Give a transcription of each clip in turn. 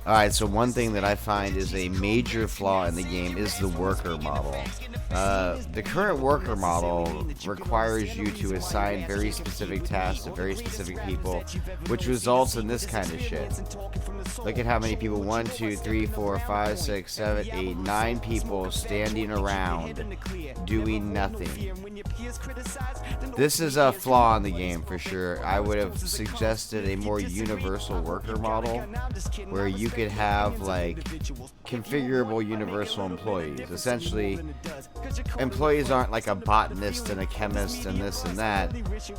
Alright, so one thing that I find is a major flaw in the game is the worker model. The current worker model requires you to assign very specific tasks to very specific people, which results in this kind of shit. Look at how many people, 1, 2, 3, 4, 5, 6, 7, 8, 9 people standing around doing nothing. This is a flaw in the game for sure. I would have suggested a more universal worker model where you could have like configurable universal employees. Essentially, employees aren't like a botanist and a chemist and this and that.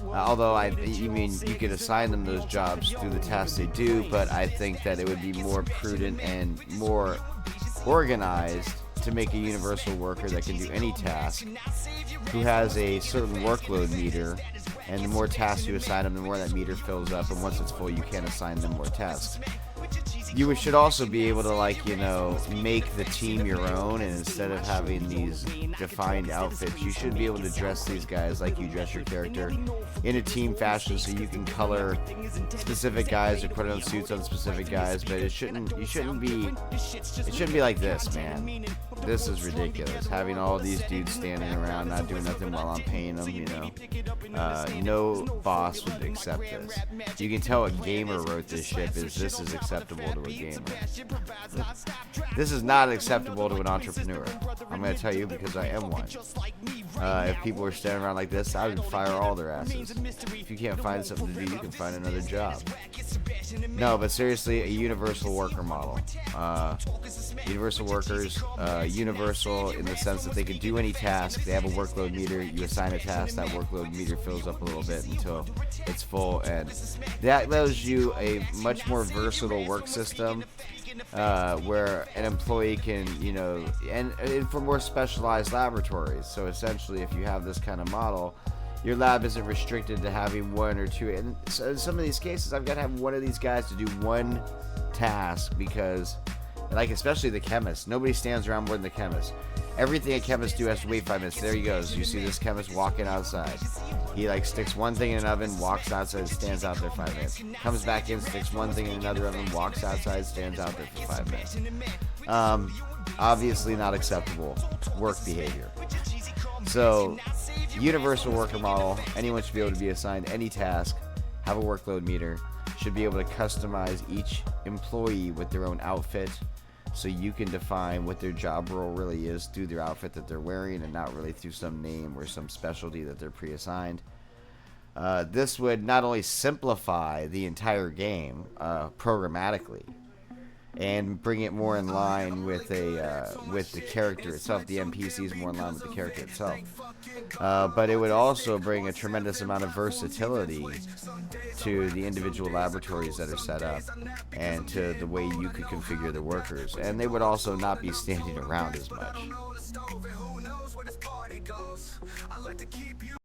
Although you could assign them those jobs through the tasks they do, but I think that it would be more prudent and more organized to make a universal worker that can do any task, who has a certain workload meter, and the more tasks you assign them, the more that meter fills up, and once it's full, you can't assign them more tasks. You should also be able to, make the team your own, and instead of having these defined outfits, you should be able to dress these guys like you dress your character in a team fashion, so you can color specific guys or put on suits on specific guys, but it shouldn't be like this, man. This is ridiculous. Having all these dudes standing around not doing nothing while I'm paying them, no boss would accept this. You can tell a gamer wrote this shit because this is acceptable to a gamer. This is not acceptable to an entrepreneur. I'm going to tell you because I am one. If people were standing around like this, I would fire all their asses. If you can't find something to do, you can find another job. No, but seriously, a universal worker model. Universal workers, universal in the sense that they can do any task. They have a workload meter. You assign a task, that workload meter fills up a little bit until it's full, and that allows you a much more versatile work system, where an employee can, and for more specialized laboratories. So essentially, if you have this kind of model, your lab isn't restricted to having one or two. And so in some of these cases, I've got to have one of these guys to do one task because, especially the chemist, nobody stands around more than the chemist. Everything a chemist do has to wait 5 minutes. There he goes. You see this chemist walking outside. He sticks one thing in an oven, walks outside, stands out there 5 minutes. Comes back in, sticks one thing in another oven, walks outside, stands out there for 5 minutes. Obviously not acceptable work behavior. So, universal worker model. Anyone should be able to be assigned any task, have a workload meter, should be able to customize each employee with their own outfit, so you can define what their job role really is through their outfit that they're wearing and not really through some name or some specialty that they're pre-assigned. This would not only simplify the entire game programmatically and bring it more in line with the character itself, the NPCs more in line with the character itself, but it would also bring a tremendous amount of versatility to the individual laboratories that are set up and to the way you could configure the workers, and they would also not be standing around as much.